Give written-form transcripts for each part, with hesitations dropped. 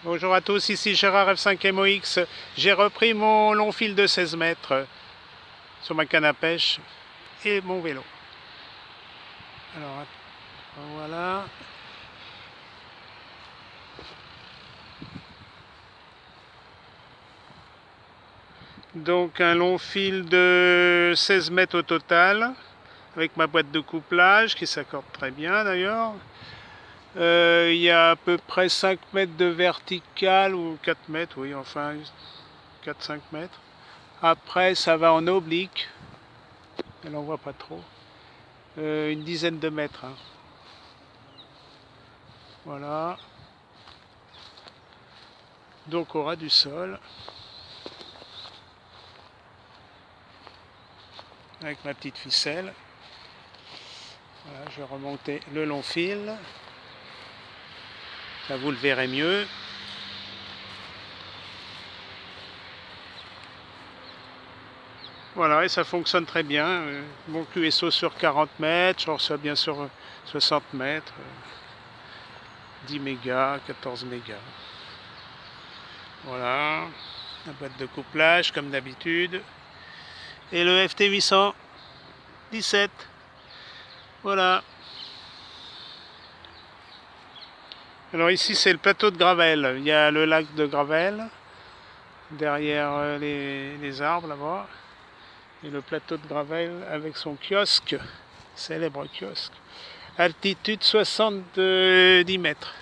Bonjour à tous, ici Gérard F5MOX. J'ai repris mon long fil de 16 mètres sur ma canne à pêche et mon vélo. Alors voilà. Donc un long fil de 16 mètres au total, avec ma boîte de couplage qui s'accorde très bien d'ailleurs. Il y a à peu près 5 mètres de vertical, ou 4 mètres, oui, enfin 4-5 mètres. Après ça va en oblique, elle n'en voit pas trop. Une dizaine de mètres. Hein. Voilà. Donc au ras du sol. Avec ma petite ficelle. Voilà, je vais remonter le long fil. Là vous le verrez mieux. Voilà, et ça fonctionne très bien. Mon QSO sur 40 mètres, je reçois bien sur 60 mètres. 10 mégas, 14 mégas. Voilà, la boîte de couplage comme d'habitude. Et le FT 817. Voilà. Alors ici c'est le plateau de Gravel. Il y a le lac de Gravel derrière les arbres là-bas. Et le plateau de Gravel avec son kiosque, célèbre kiosque. Altitude 70 mètres.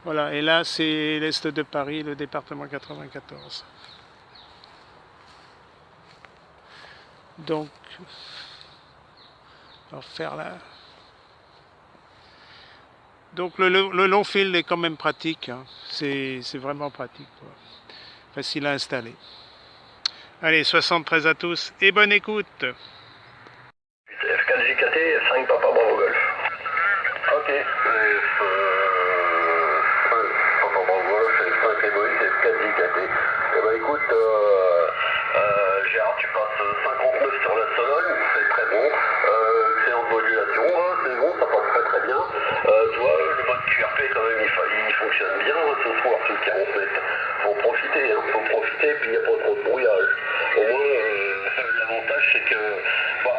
Voilà, et là c'est l'est de Paris, le département 94. Donc, on va faire là. Donc le long fil est quand même pratique, hein. C'est vraiment pratique, quoi. Facile à installer. Allez, 73 à tous et bonne écoute. F4JKT, 5 Papa Bravo Golf. Ok, Papa Bravo Golf, F5 Egoïste, F4JKT. Eh ben écoute, Gérard, tu passes 59 sur la Sologne, c'est très bon. Excellente modulation, hein, c'est bon, ça passe très très bien. Tu vois, le mode QRP quand même, il fonctionne bien ce soir sur le 40 mètres. Faut profiter, hein, faut profiter, puis il n'y a pas trop de brouillage. Au moins, l'avantage c'est que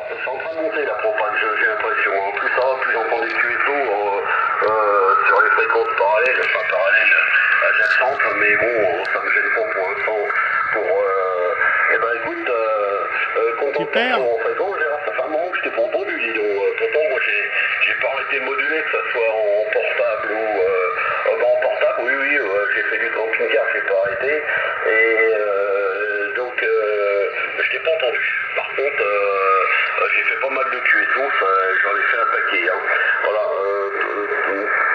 c'est en train de monter la propane, j'ai l'impression. En plus ça va, plus j'entends des QSO sur les fréquences parallèles, enfin parallèles adjacentes, mais bon, ça me gêne pas pour l'instant. Eh ben écoute, content de Super. en fréquence, Gérard, ça fait un moment que je t'ai pas entendu, dis donc. Pourtant, moi j'ai pas arrêté de moduler, que ça soit en portable ou en portable, oui, j'ai fait du camping-car, j'ai pas arrêté. Et donc, je t'ai pas entendu. Par contre, j'ai fait pas mal de QSO, j'en ai fait un paquet. Hein. Voilà,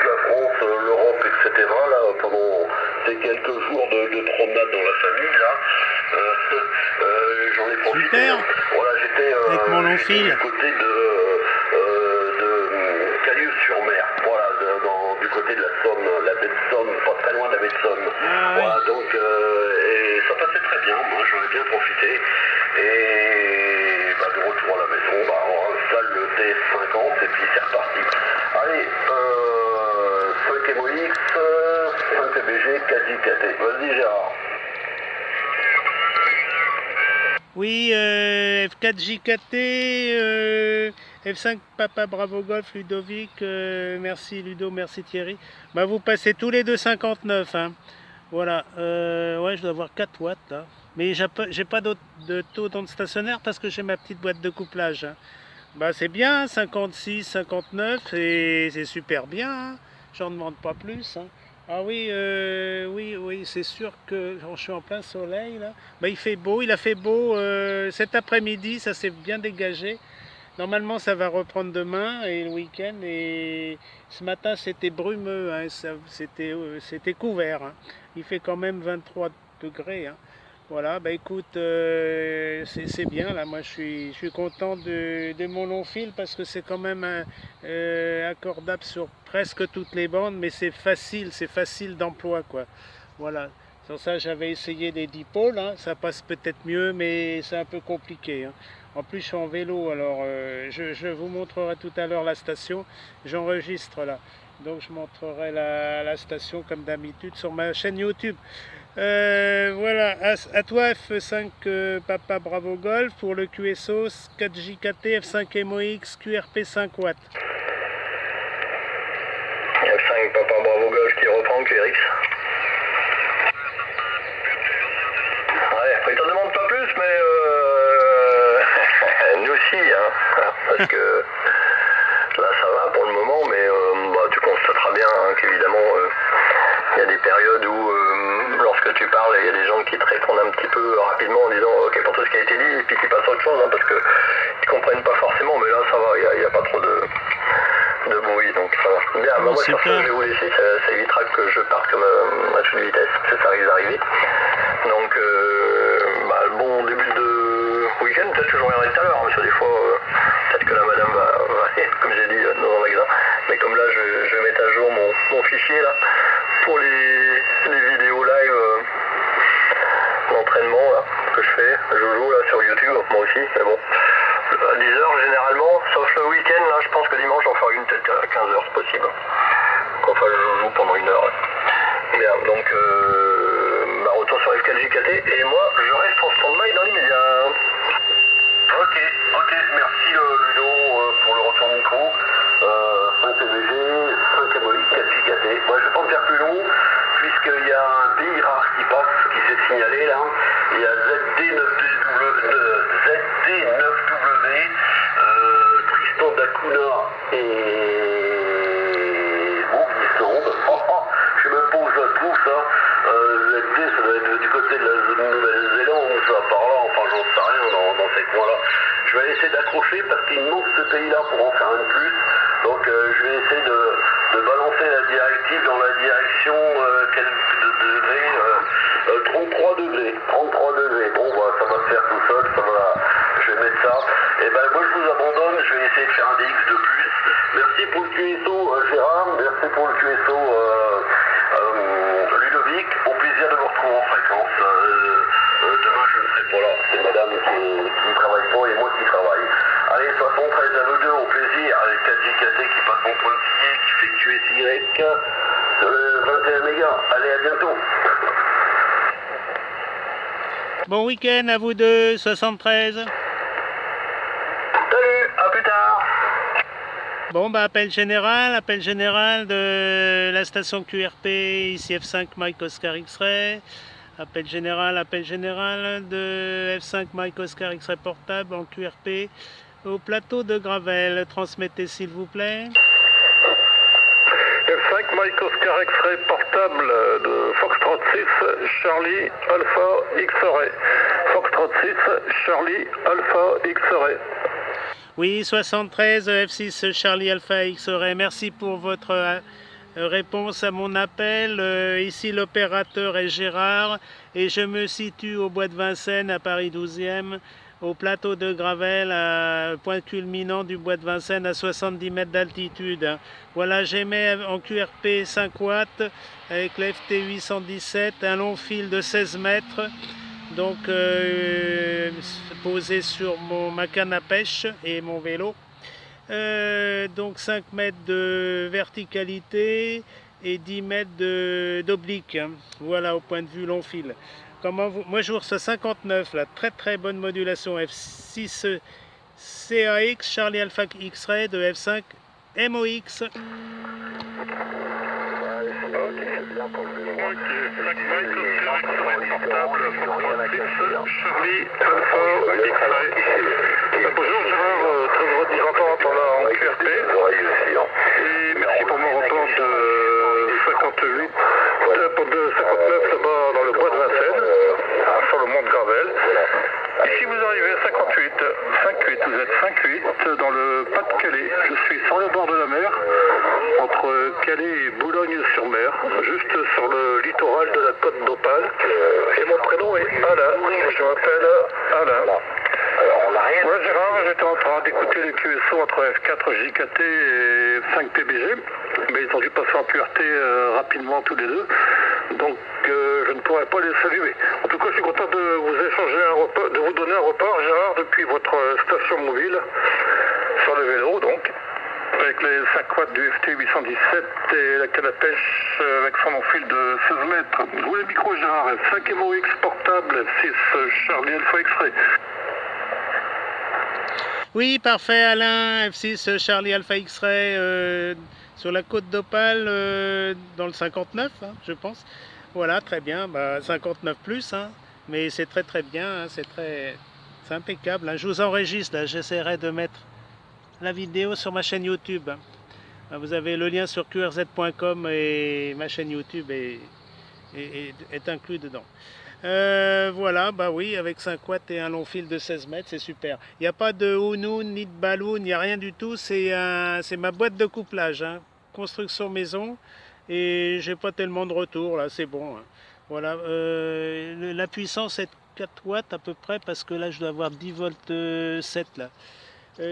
la France, l'Europe, etc. Là, pendant ces quelques jours de promenade dans la famille, là, j'en ai profité. Super. Voilà, j'étais avec mon long fil. du côté de Calieux-sur-Mer, voilà, du côté de la Somme, la baie de Somme, pas très loin de la baie de Somme. Ah, voilà, ouais. donc, et ça passait très bien, moi j'en ai bien profité. Et de retour à la maison, on installe le TS50 et puis c'est reparti. Allez, 5 MOX, 5 PBG, 4 JKT. Vas-y Gérard. Oui, F4JKT, F5 Papa Bravo Golf, Ludovic, merci Ludo, merci Thierry. Vous passez tous les deux 59. Hein. Voilà, ouais, je dois avoir 4 watts là. Mais j'ai pas de taux d'onde stationnaire parce que j'ai ma petite boîte de couplage. Hein. C'est bien, 56, 59, et c'est super bien. Hein. J'en demande pas plus. Hein. Ah oui, oui, c'est sûr que je suis en plein soleil là. Il fait beau, il a fait beau cet après-midi, ça s'est bien dégagé. Normalement, ça va reprendre demain et le week-end. Et ce matin, c'était brumeux, hein, c'était couvert. Hein. Il fait quand même 23 degrés. Hein. Voilà, écoute, c'est bien là. Moi, je suis content de mon long fil parce que c'est quand même accordable sur presque toutes les bandes, mais c'est facile d'emploi, quoi. Voilà. Sur ça, j'avais essayé les dipôles, hein. Ça passe peut-être mieux, mais c'est un peu compliqué. Hein. En plus, je suis en vélo, alors je vous montrerai tout à l'heure la station. J'enregistre là. Donc je montrerai la station comme d'habitude sur ma chaîne YouTube. Voilà, à toi F5 Papa Bravo Golf pour le QSO 4JKT F5 MOX QRP 5 watts. F5 Papa Bravo Golf qui reprend QRX. Ouais, il t'en demande pas plus, mais nous aussi, hein, parce que là ça va pour le moment, mais tu constateras bien hein, qu'évidemment il y a des périodes où lorsque tu parles, il y a des gens qui te répondent un petit peu rapidement en disant ok pour tout ce qui a été dit et puis qui passent à autre chose hein, parce qu'ils comprennent pas forcément, mais là ça va, il n'y a pas trop de bruit, donc ça va. Bien, moi sur ce je vais vous laisser, ça évitera que je parte comme à toute vitesse, ça risque d'arriver. Donc bon début de week-end, peut-être que je reviendrai tout à l'heure, parce que des fois peut-être que la madame va comme j'ai dit dans un magasin, mais comme là je vais mettre à jour mon fichier là pour les vidéos live d'entraînement là que je fais, je joue là sur YouTube, moi aussi, mais bon à 10h généralement, sauf le week-end là je pense que dimanche j'en ferai une peut-être à 15h c'est possible. Enfin je joue pendant une heure. Bien, donc retour sur F4JKT et moi je reste en stand-by dans l'immédiat. Ok, merci Ludo pour le retour micro. 5 PBG, 5 MOX, 4JKT. Moi je vais pas me faire plus long puisqu'il y a un pays rare qui passe, qui s'est signalé là. Il y a ZD9W, Tristan d'Acuna et Island. Je sais même pas où ça se trouve ça. ZD ça doit être du côté de la Nouvelle-Zélande ou ça par là, enfin j'en sais rien dans ces coins-là. Je vais essayer d'accrocher parce qu'il manque ce pays-là pour en faire un de plus. Donc je vais essayer de balancer la directive dans la direction quel degré 33 degrés. 33 degrés. Bon ça va se faire tout seul, je vais mettre ça. Et ben moi je vous abandonne, je vais essayer de faire un DX de plus. Merci pour le QSO Gérard, merci pour le QSO Ludovic, au plaisir de vous retrouver en fréquence. Demain je ne serai pas là, c'est madame qui ne travaille pas et moi qui travaille. Allez, 73 à vous deux, au plaisir, avec 4JKT qui passe en pointillé, qui fait QSY sur le 21 mégas. Allez, à bientôt. Bon week-end à vous deux, 73. Salut, à plus tard. Bon, appel général de la station QRP, ici F5 Mike Oscar X-Ray. Appel général de F5 Mike Oscar X-Ray portable en QRP au plateau de Gravel. Transmettez s'il vous plaît. F5 Mike Oscar X-Ray portable de Foxtrot 6 Charlie Alpha X-Ray. Foxtrot 6 Charlie Alpha X-Ray. Oui, 73 F6 Charlie Alpha X-Ray. Merci pour votre réponse à mon appel. Ici l'opérateur est Gérard et je me situe au bois de Vincennes à Paris 12e, au plateau de Gravel, à point culminant du bois de Vincennes à 70 mètres d'altitude. Voilà, j'émets en QRP 5 watts avec le FT 817, un long fil de 16 mètres. Donc posé sur ma canne à pêche et mon vélo. Donc 5 mètres de verticalité et 10 mètres d'oblique. Voilà, au point de vue long fil. Moi je vous reçois 59 là, très bonne modulation F6 CAX Charlie Alpha X-Ray de F5 MOX. Charlie Alpha X-Ray. Bonjour Gérard, très heureux de vous entendre par là en QRP. Et merci pour mon rapport de 59 là-bas dans le bois de Vincennes, sur le mont de Gravel. Et si vous arrivez à 58, vous êtes 58 dans le Pas-de-Calais. Je suis sur le bord de la mer, entre Calais et Boulogne-sur-Mer, juste sur le littoral de la côte d'Opale. Et mon prénom est Alain. Je m'appelle Alain. Moi Gérard, j'étais en train d'écouter les QSO entre F4JKT et F5 PBG, mais ils ont dû passer en QRT rapidement tous les deux, donc je ne pourrais pas les saluer. En tout cas, je suis content de vous échanger un repas, de vous donner un repas, Gérard, depuis votre station mobile sur le vélo, donc. avec les 5 watts du FT817 et la canne à pêche avec son long-fil de 16 mètres. Vous les micros Gérard, F5 MOX portable, F6 Charlie Alpha X-Ray. Oui, parfait Alain, F6 Charlie Alpha X-Ray sur la côte d'Opale dans le 59, hein, je pense. Voilà, très bien, 59 plus, hein, mais c'est très très bien, hein, c'est impeccable. Hein. Je vous enregistre, là, j'essaierai de mettre la vidéo sur ma chaîne YouTube. Hein. Vous avez le lien sur qrz.com et ma chaîne YouTube est inclus dedans. Voilà, oui, avec 5 watts et un long fil de 16 mètres, c'est super. Il n'y a pas de hounoun ni de balloon, il n'y a rien du tout. C'est ma boîte de couplage, hein. Construction maison, et j'ai pas tellement de retour là, c'est bon. Hein. Voilà, la puissance est de 4 watts à peu près, parce que là je dois avoir 10 volts 7 là.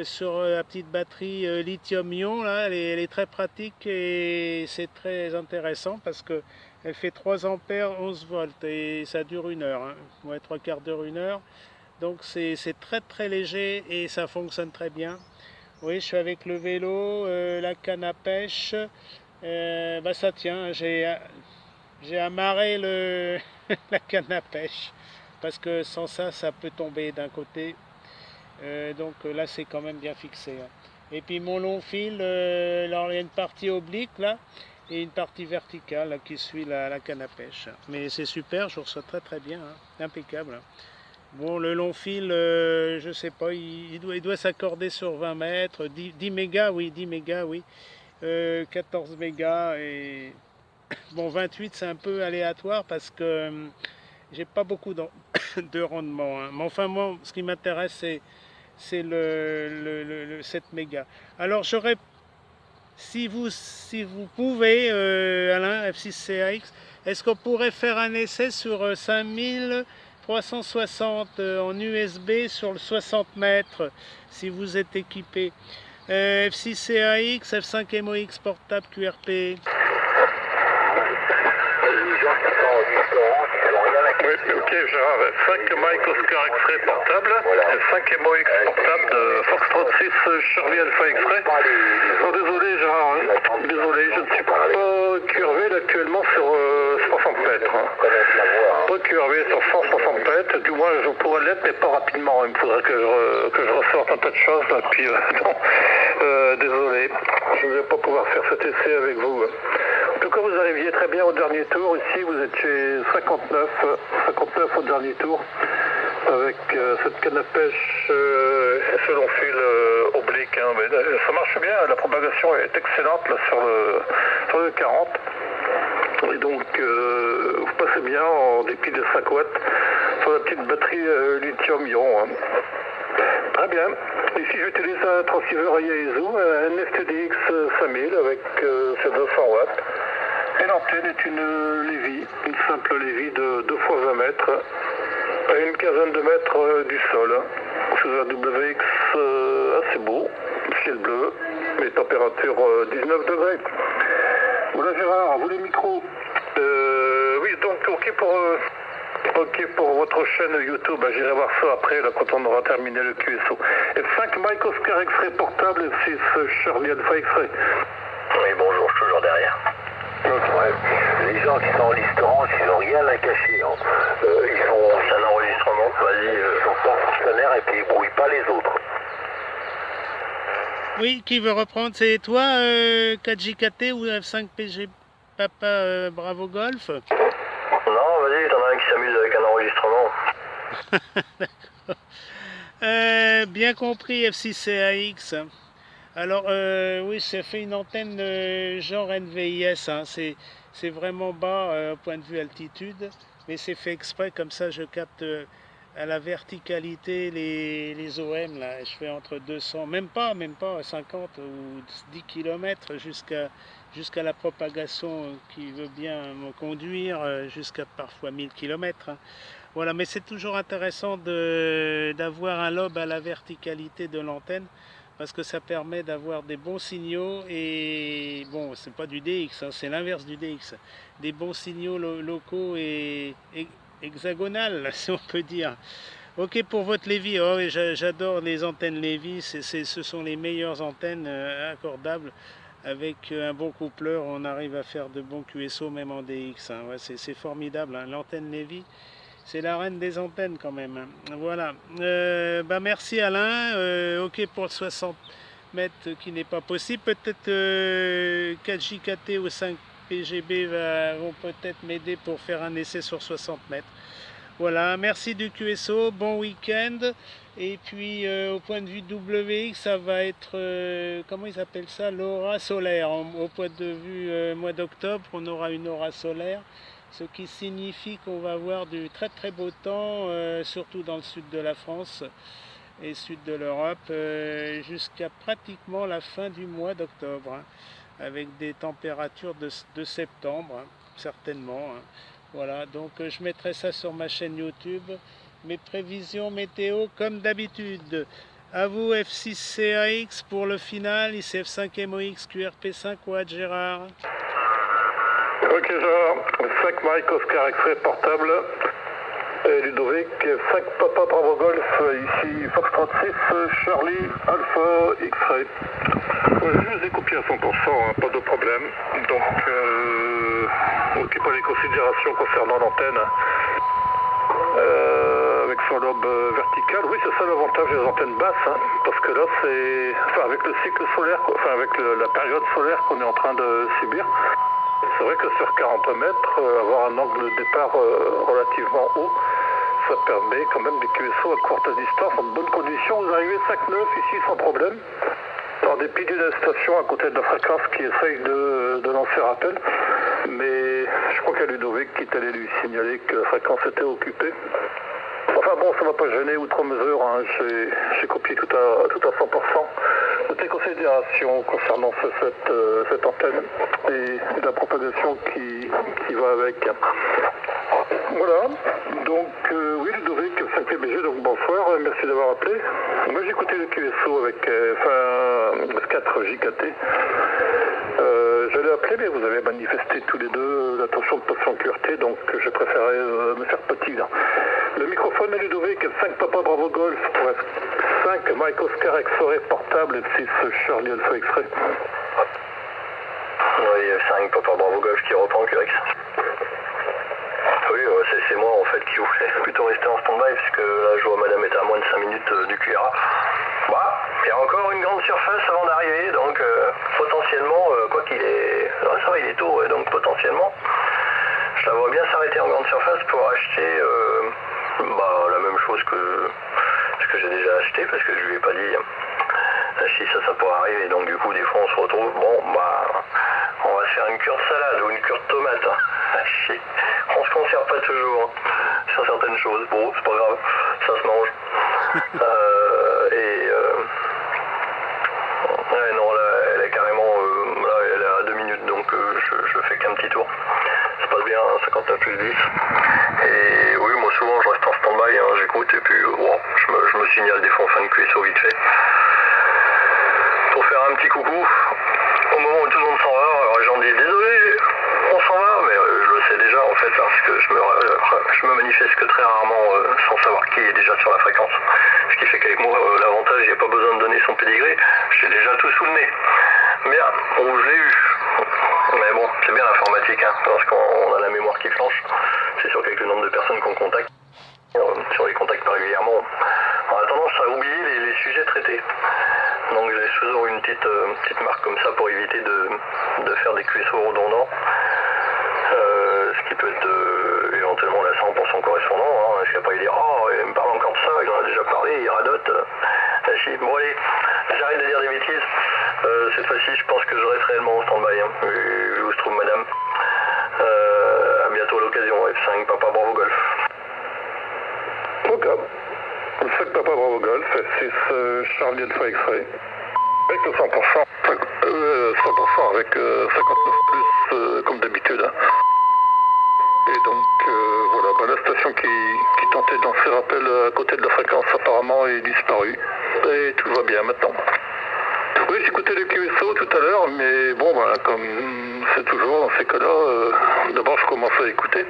Sur la petite batterie lithium-ion, là, elle est très pratique et c'est très intéressant parce que elle fait 3 ampères 11 volts et ça dure 1 heure, hein. Ouais, 3/4 d'heure, 1 heure. Donc c'est très très léger et ça fonctionne très bien. Oui, je suis avec le vélo, la canne à pêche, ça tient, j'ai amarré la canne à pêche parce que sans ça, ça peut tomber d'un côté. Donc là c'est quand même bien fixé. Hein. Et puis mon long fil, alors il y a une partie oblique là et une partie verticale là, qui suit la canne à pêche. Mais c'est super, je reçois très très bien, hein. Impeccable. Hein. Bon, le long fil, je sais pas, il doit s'accorder sur 20 mètres, 10 mégas, oui, 10 mégas, oui, 14 mégas et bon 28 c'est un peu aléatoire parce que j'ai pas beaucoup de rendement. Hein. Mais enfin moi, ce qui m'intéresse c'est le 7 mégas. Alors j'aurais, si vous pouvez, Alain, F6CAX, est-ce qu'on pourrait faire un essai sur 5360 en USB sur le 60 mètres, si vous êtes équipé. F6CAX, F5MOX portable QRP. Oui, ok Gérard, 5 Mike Oscar X-Ray portable, 5 MOX portable de Foxtrot 6 Charlie Alpha X-Ray. Oh, désolé Gérard, hein. Désolé, je ne suis pas curvé actuellement sur 60 mètres. Hein. Pas curvé sur 160 mètres, du moins je pourrais l'être mais pas rapidement. Il me faudrait que je ressorte un tas de choses là, puis non. Désolé, je ne vais pas pouvoir faire cet essai avec vous. En tout cas, vous arriviez très bien au dernier tour. Ici, vous étiez 59 au dernier tour, avec cette canne à pêche et ce long fil oblique. Hein. Mais, ça marche bien, la propagation est excellente là, sur le 40. Et donc, vous passez bien en dépit de 5 watts sur la petite batterie lithium-ion. Hein. Très bien. Ici, j'utilise un transceiver Yaesu, un FTDX 5000 avec ses 200 watts. Et l'antenne est une Lévy, une simple Lévy de 2 x 20 mètres, à une quinzaine de mètres du sol. C'est un WX assez beau, ciel bleu, les températures 19 degrés. Voilà Gérard, vous les micros. Oui, donc ok pour votre chaîne YouTube, j'irai voir ça après là, quand on aura terminé le QSO. F5 Mike Oscar X-Ray portable, F6 Charlie Alpha X-Ray. Oui, bonjour, je suis toujours derrière. Ouais. Les gens qui sont en restaurant, ils n'ont rien à cacher. Hein. C'est un enregistrement, vas-y, ils sont pas fonctionnaires et puis ils brouillent pas les autres. Oui, qui veut reprendre? C'est toi, 4JKT ou F5PG Papa Bravo Golf? Non, vas-y, t'en as un qui s'amuse avec un enregistrement. D'accord. Bien compris, F6CAX. Alors, oui, c'est fait une antenne genre NVIS. Hein. C'est vraiment bas au point de vue altitude, mais c'est fait exprès, comme ça je capte à la verticalité les OM. Là. Je fais entre 200, même pas 50 ou 10 km jusqu'à la propagation qui veut bien me conduire jusqu'à parfois 1000 km. Hein. Voilà, mais c'est toujours intéressant d'avoir un lobe à la verticalité de l'antenne parce que ça permet d'avoir des bons signaux et bon, c'est pas du DX, hein, c'est l'inverse du DX, des bons signaux locaux et hexagonales, si on peut dire. Ok pour votre Lévy. Oh, oui, j'adore les antennes Lévy. Ce sont les meilleures antennes accordables. Avec un bon coupleur, on arrive à faire de bons QSO même en DX. Hein. Ouais, c'est formidable. Hein. L'antenne Lévy, c'est la reine des antennes quand même. Hein. Voilà. Bah merci Alain. Ok pour le 60 mètres qui n'est pas possible. Peut-être 4JKT ou 5 PGB vont peut-être m'aider pour faire un essai sur 60 mètres. Voilà, merci du QSO, bon week-end. Et puis au point de vue WX, ça va être, comment ils appellent ça, l'aura solaire. Au point de vue mois d'octobre, on aura une aura solaire, ce qui signifie qu'on va avoir du très très beau temps, surtout dans le sud de la France et sud de l'Europe, jusqu'à pratiquement la fin du mois d'octobre, hein, avec des températures de septembre, hein, certainement. Hein. Voilà, donc je mettrai ça sur ma chaîne YouTube, mes prévisions météo comme d'habitude. À vous F6CAX pour le final, ICF5MOX, QRP5 ou Gérard. Ok Gérard, 5 Mike Oscar X-ray portable, et Ludovic, 5 Papa Bravo Golf, ici Fox 36, Charlie Alpha X-ray. Ouais, je les ai copiés à 100%, hein, pas de problème. Donc, ok pour les considérations concernant l'antenne. Avec son lobe vertical, oui c'est ça l'avantage des antennes basses, hein, parce que là c'est, enfin avec le cycle solaire, enfin avec la période solaire qu'on est en train de subir, c'est vrai que sur 40 mètres, avoir un angle de départ relativement haut, ça permet quand même des QSO à courte distance en bonnes conditions. Vous arrivez 5-9 ici sans problème, en dépit d'une station à côté de la fréquence qui essaye de lancer rappel. Mais je crois qu'il y a Ludovic qui est allé lui signaler que la fréquence était occupée. Enfin bon, ça ne m'a pas gêné outre mesure, hein. J'ai copié tout à 100%. Toutes les considérations concernant cette antenne et la propagation qui va avec. Voilà, donc oui Ludovic, 5PBG, donc bonsoir, merci d'avoir appelé. Moi j'ai écouté le QSO avec 4JKT. J'allais appeler mais vous avez manifesté tous les deux l'attention de patient QRT, donc j'ai préféré me faire petit là. Le microphone est Ludovic, 5 Papa Bravo Golf pour F5 Mike Oscar X-Ray portable, F6 Charlie Alpha X-Ray. Oui, 5 Papa Bravo Golf qui reprend QX. Oui, c'est moi en fait qui voulais plutôt rester en stand-by parce que là je vois madame est à moins de 5 minutes du QRA. Bah, il y a encore une grande surface avant d'arriver, donc potentiellement, quoi qu'il est... Non, ça va, il est tôt, ouais, donc potentiellement, je la vois bien s'arrêter en grande surface pour acheter la même chose que ce que j'ai déjà acheté parce que je lui ai pas dit si ça pourrait arriver, donc du coup des fois on se retrouve, bon bah on va se faire une cure de salade ou une cure de tomate, hein. On se conserve pas toujours sur certaines choses, bon c'est pas grave, ça se mange. Ouais non là elle est carrément, là elle est à 2 minutes donc je fais qu'un petit tour, ça passe bien, 59 plus 10, et oui moi souvent je reste en stand-by, hein, j'écoute et puis bon, je me signale des fois en fin de QSO vite fait. Pour faire un petit coucou au moment où tout le monde s'en va. Alors les gens disent désolé, on s'en va, mais je le sais déjà en fait parce que je me manifeste que très rarement sans savoir qui est déjà sur la fréquence. Ce qui fait qu'avec moi l'avantage, il n'y a pas besoin de donner son pédigré, j'ai déjà tout sous le nez. Bien, bon, je l'ai eu. Mais bon, c'est bien l'informatique, hein, parce qu'on a la mémoire qui flanche. C'est sûr qu'avec le nombre de personnes qu'on contacte, si on les contacte pas régulièrement, on a tendance à oublier les sujets traités. Donc j'ai toujours une petite marque comme ça pour éviter de faire des QSO redondants. Ce qui peut être éventuellement lassant pour son correspondant, hein, parce qu'après il dit oh il me parle encore de ça, il en a déjà parlé, il radote. Bon allez, j'arrête de dire des bêtises. Cette fois-ci je pense que je reste réellement au stand-by, hein, où se trouve madame. À bientôt à l'occasion, F5 Papa Bravo Golf. Ok. 5 Papa Bravo Golf, F6 Charlie Alpha X-Ray. Avec le 100%, 100% avec 59 plus comme d'habitude. Hein. Et donc voilà, la station qui tentait de lancer rappel à côté de la fréquence apparemment est disparue. Et tout va bien maintenant. Oui, j'écoutais le QSO tout à l'heure, mais bon, comme c'est toujours dans ces cas-là, d'abord je commence à écouter.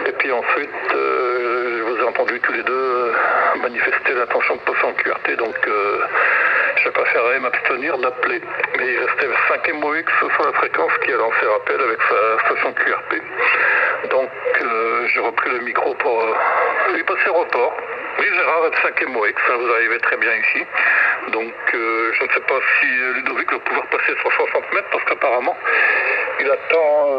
Et puis ensuite, je vous ai entendu entendu tous les deux manifester l'intention de passer en QRT, donc je préférerais m'abstenir d'appeler. Mais il restait 5 MOX sur la fréquence qui a lancé rappel avec sa station QRP. Donc j'ai repris le micro pour lui passer au report. Oui, Gérard, F5 MOX, vous arrivez très bien ici. Donc je ne sais pas si Ludovic va pouvoir passer sur 60 mètres parce qu'apparemment il attend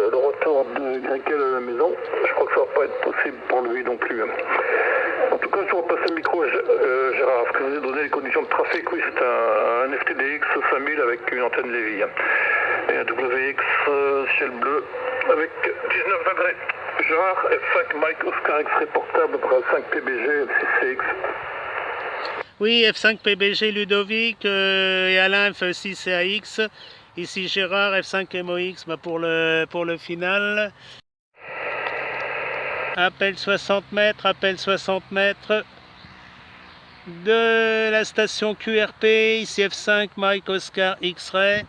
le retour de Grekel à la maison. Je crois que ça ne va pas être possible pour lui non plus. En tout cas, je vais passer le micro à Gérard, parce que vous avez donné les conditions de trafic. Oui, c'est un FTDX 5000 avec une antenne Lévy. Et un WX ciel bleu avec 19 degrés. Gérard, F5 Mike Oscar X-ray portable pour F5 PBG F6CX. Oui, F5 PBG Ludovic et Alain F6CAX. Ici Gérard, F5 MOX pour le final. Appel 60 mètres, appel 60 mètres de la station QRP, ici F5 Mike Oscar X-Ray.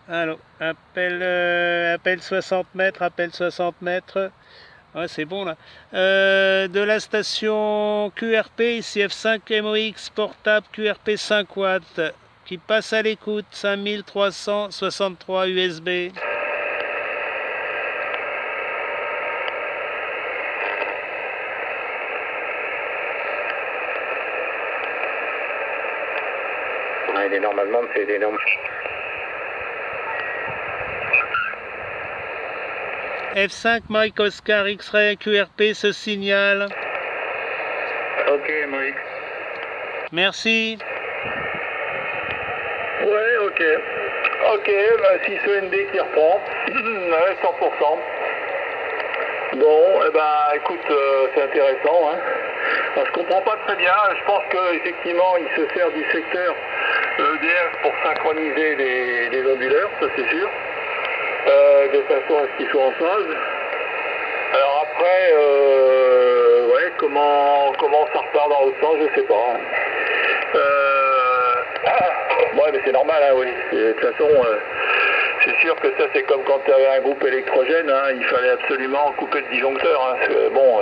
Alors, appel 60 mètres, appel 60 mètres. Ouais, c'est bon là. De la station QRP, ici F5 MOX portable QRP 5 watts qui passe à l'écoute 5363 USB. Ouais, normalement, c'est des normes. F5 Mike Oscar X-Ray QRP se signale. Ok, Moïse. Merci. Ouais, ok. Ok, bah, si ce ND qui reprend, ouais, 100%. Bon, eh ben, écoute, c'est intéressant. Hein. Alors, je comprends pas très bien. Je pense qu'effectivement, il se sert du secteur EDF pour synchroniser les onduleurs, ça c'est sûr. De façon à ce qu'ils soient en phase. Alors après, ouais, comment ça repart dans l'autre sens, je sais pas. Ouais, mais c'est normal, hein, oui. De toute façon, c'est sûr que ça, c'est comme quand tu avais un groupe électrogène, hein, il fallait absolument couper le disjoncteur. Hein, parce que, bon,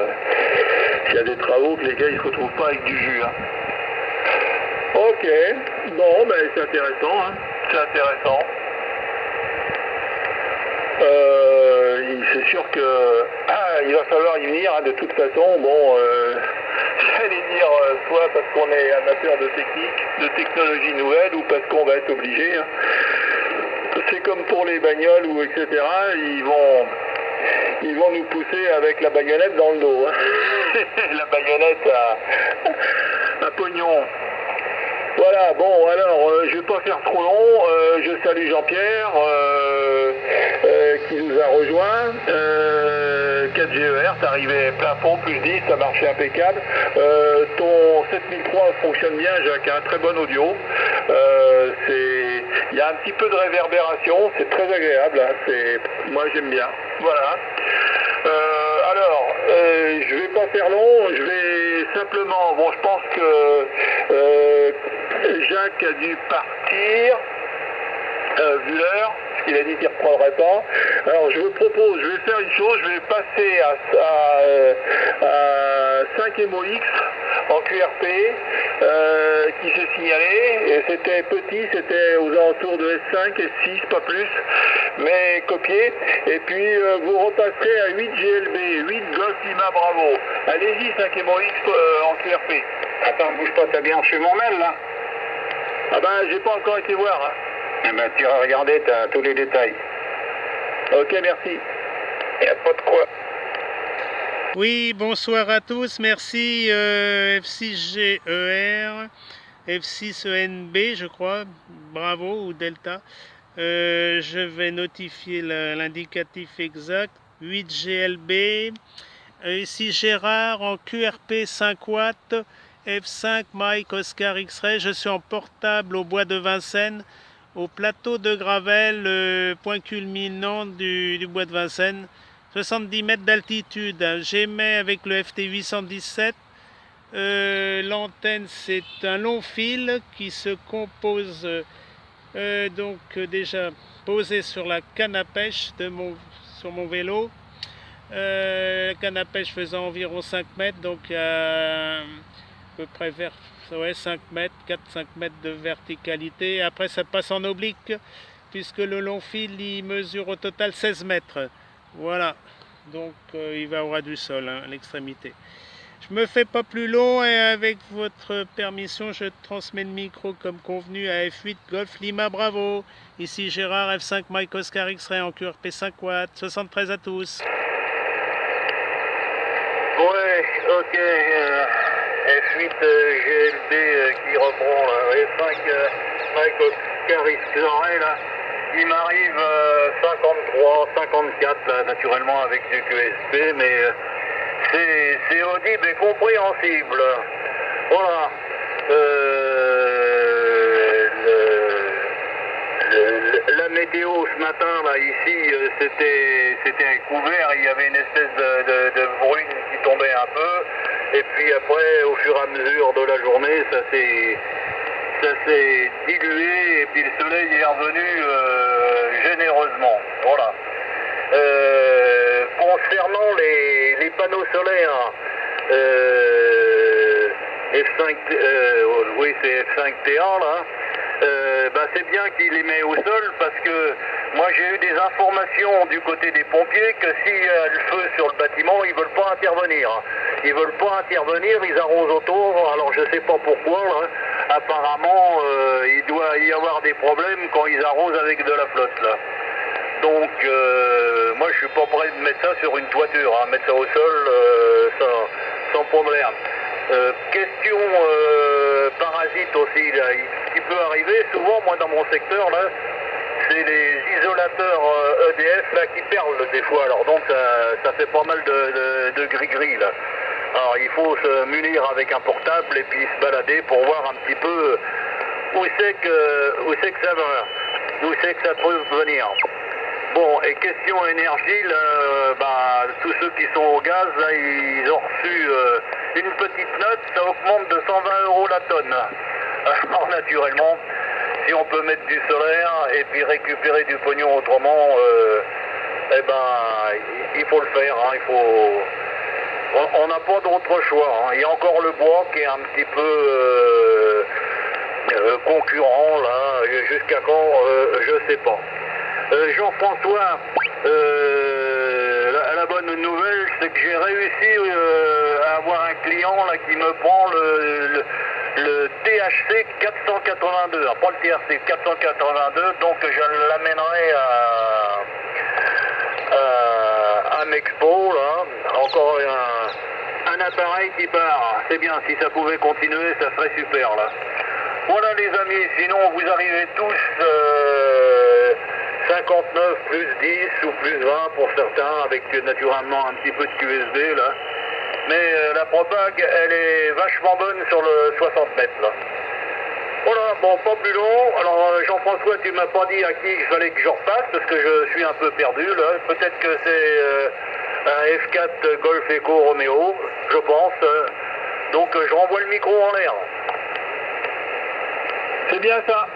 s'il y a des travaux, que les gars, ils se retrouvent pas avec du jus. Hein. Ok, bon, ben c'est intéressant, hein. C'est intéressant. C'est sûr que il va falloir y venir, hein, de toute façon. Bon, j'allais dire soit parce qu'on est amateur de technique, de technologie nouvelle, ou parce qu'on va être obligé. Hein. C'est comme pour les bagnoles ou etc. Ils vont nous pousser avec la baïonnette dans le dos. Hein. La baïonnette à pognon. Voilà, bon, alors, je vais pas faire trop long. Je salue Jean-Pierre qui nous a rejoint. 4GER, t'es arrivé plein fond, plus 10, ça marchait impeccable. Ton 7003 fonctionne bien, Jacques, un très bon audio. Il y a un petit peu de réverbération, c'est très agréable. Hein, moi, j'aime bien. Voilà. Alors, je vais pas faire long, je vais simplement, bon, je pense que Jacques a dû partir, vu l'heure, parce qu'il a dit qu'il ne reprendrait pas. Alors je vous propose, je vais faire une chose, je vais passer à 5 MOX en QRP qui s'est signalé, et c'était petit, c'était aux alentours de S5, S6, pas plus, mais copié, et puis vous repasserez à 8 GLB, 8 Golf Lima Bravo. Allez-y, 5 MOX en QRP. Attends, bouge pas, t'as bien reçu mon mail là? Ah ben, j'ai pas encore été voir. Hein. Eh ben, tu vas regarder, t'as tous les détails. Ok, merci. Y a pas de quoi. Oui, bonsoir à tous. Merci F6GER, F6ENB, je crois. Bravo, ou Delta. Je vais notifier l'indicatif exact. 8GLB. Ici Gérard en QRP 5 watts. F5 Mike Oscar X-Ray, je suis en portable au bois de Vincennes, au plateau de Gravel, point culminant du bois de Vincennes, 70 mètres d'altitude. J'émets avec le FT 817. L'antenne, c'est un long fil qui se compose, donc déjà posé sur la canne à pêche sur mon vélo. La canne à pêche faisant environ 5 mètres, donc à peu près vers 5 mètres, 4-5 mètres de verticalité. Après ça passe en oblique, puisque le long fil il mesure au total 16 mètres. Voilà, donc il va au ras du sol, hein, à l'extrémité. Je me fais pas plus long et avec votre permission, je transmets le micro comme convenu à F8 Golf Lima Bravo. Ici Gérard F5 Mike Oscar X-Ray en QRP 5 watts. 73 à tous. Ouais, ok. F8 GLB qui reprend là. F5 Mike Oscar X-Ray là. Il m'arrive 53, 54 là, naturellement avec du QSP, mais c'est audible et compréhensible. Voilà. La météo ce matin là ici c'était couvert, il y avait une espèce de bruine qui tombait un peu, et puis après au fur et à mesure de la journée ça s'est dilué, et puis le soleil est revenu généreusement. Voilà. Concernant les panneaux solaires, F5, oui c'est F5T1 là, c'est bien qu'il les met au sol, parce que moi j'ai eu des informations du côté des pompiers que s'il y a le feu sur le bâtiment, ils veulent pas intervenir. Ils veulent pas intervenir, ils arrosent autour, alors je sais pas pourquoi là. Apparemment il doit y avoir des problèmes quand ils arrosent avec de la flotte là. Donc moi je suis pas prêt de mettre ça sur une toiture, hein. Mettre ça au sol sans problème. Question parasite aussi là, qui peut arriver souvent, moi dans mon secteur là, c'est les isolateurs EDF là qui perlent des fois, alors donc ça fait pas mal de gris-gris là. Alors il faut se munir avec un portable et puis se balader pour voir un petit peu où c'est que ça va, où c'est que ça peut venir. Bon, et question énergie, là, tous ceux qui sont au gaz, là, ils ont reçu une petite note, ça augmente de 120 € la tonne. Alors naturellement, si on peut mettre du solaire et puis récupérer du pognon autrement, il faut le faire, hein, on n'a pas d'autre choix, hein. Il y a encore le bois qui est un petit peu concurrent, là, jusqu'à quand, je sais pas. Jean-François, la bonne nouvelle, c'est que j'ai réussi à avoir un client là, qui me prend le THC 482, pas le THC 482, donc je l'amènerai à Mexpo, là, encore un appareil qui part. C'est bien, si ça pouvait continuer, ça serait super là. Voilà les amis, sinon vous arrivez tous 59 plus 10 ou plus 20 pour certains, avec naturellement un petit peu de QSB là. Mais la propague, elle est vachement bonne sur le 60 mètres là. Voilà, bon, pas plus long. Alors Jean-François, tu m'as pas dit à qui il fallait que je repasse, parce que je suis un peu perdu là. Peut-être que c'est un F4 Golf Echo Romeo, je pense. Donc je renvoie le micro en l'air. C'est bien ça.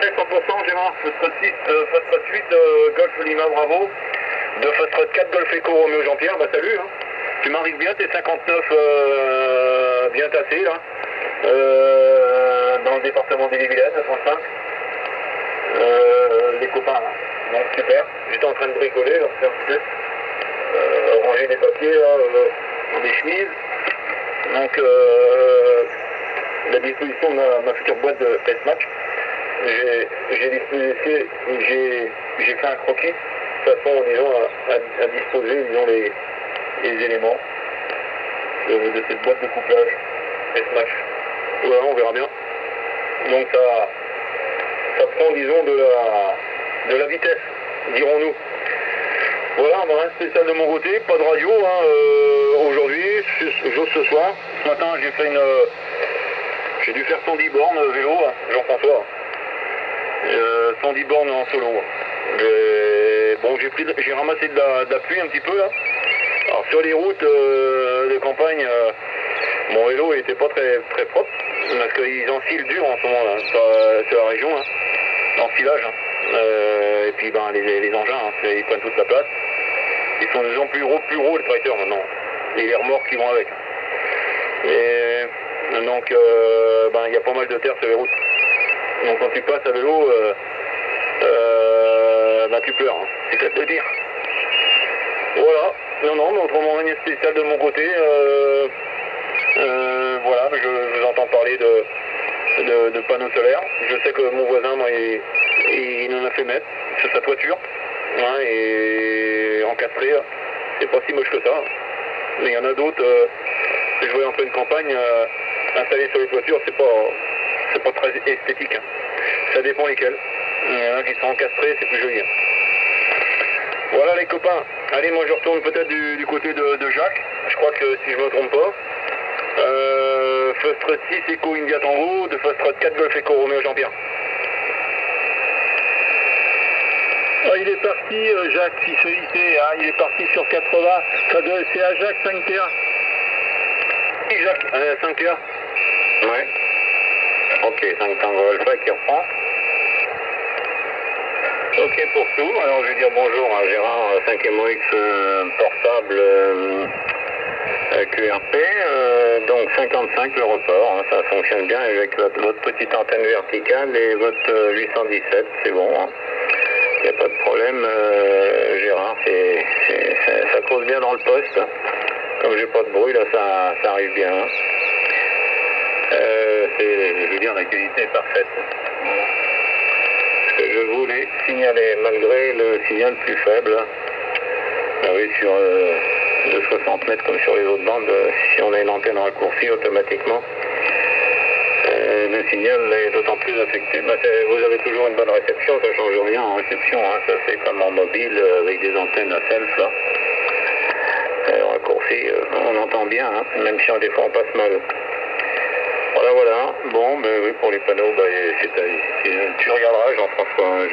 100% Gérard, Foxtrot 6, Foxtrot 8, Golf Lima Bravo, de Foxtrot 4 Golf Echo Romeo Jean-Pierre, bah salut, hein. Tu m'arrives bien, t'es 59 bien tassé là, dans le département des Villaines, à 35. Les copains, hein. Donc super, j'étais en train de bricoler, là, faire un peu, ranger des papiers là, dans des chemises. Donc la disposition de ma future boîte de S-Match. J'ai fait un croquis de façon, disons, à disposer, disons, les éléments de cette boîte de couplage S-Match. Voilà, on verra bien. Donc ça prend, disons, de la vitesse, dirons-nous. Voilà, rien de spécial de mon côté, pas de radio, hein, aujourd'hui, juste ce soir. Ce matin, j'ai dû faire 110 bornes vélo, hein, Jean-François. 110 bornes en solo. Bon, j'ai ramassé de la pluie un petit peu là. Alors sur les routes de campagne, mon vélo n'était pas très propre, parce qu'ils enfilent dur en ce moment là, sur la région, hein, l'enfilage. Hein. Et puis ben, les engins, hein, ils prennent toute la place. Ils sont de plus en plus gros les tracteurs maintenant. Et les remorques qui vont avec. Et donc ben, il y a pas mal de terre sur les routes. Donc quand tu passes à vélo, ben, tu pleures, hein. C'est ça que je peux dire. Voilà. Non, mais autrement rien de spécial de mon côté. Voilà, je vous entends parler de panneaux solaires. Je sais que mon voisin, moi, il en a fait mettre sur sa toiture. Hein, et encastré, c'est pas si moche que ça. Mais il y en a d'autres, que je voyais en pleine campagne, installés sur les toitures, c'est pas très esthétique. Hein. Ça dépend lesquels. Il y en a qui sont encastrés, c'est plus joli. Hein. Voilà les copains. Allez, moi je retourne peut-être du côté de Jacques. Je crois que si je me trompe pas. Foxtrot 6 Echo India Tango, de Foxtrot 4 Golf Echo Romeo Jean-Pierre. Ah, il est parti, Jacques, si sollicité, hein, il est parti sur 80. C'est à Jacques 5T1. Oui, Jacques, 5T1. Ouais. Ok, 5 Tango Alpha qui reprend. Ok pour tout. Alors je vais dire bonjour à Gérard, 5MOX portable QRP. Donc 55 le report, hein, ça fonctionne bien avec votre petite antenne verticale et votre 817, c'est bon. Hein. Il n'y a pas de problème, Gérard, ça cause bien dans le poste. Comme j'ai pas de bruit, là, ça arrive bien. Hein. Je veux dire, la qualité est parfaite. Voilà. Ce que je voulais signaler, malgré le signal plus faible, ah oui, sur de 60 mètres comme sur les autres bandes, si on a une antenne raccourcie automatiquement, le signal est d'autant plus affecté. Bah, vous avez toujours une bonne réception, ça ne change rien en réception, hein. Ça c'est comme en mobile avec des antennes à self là. Raccourci, on entend bien, hein, même si des fois on passe mal. Voilà. Bon, ben oui, pour les panneaux, tu regarderas Jean-François.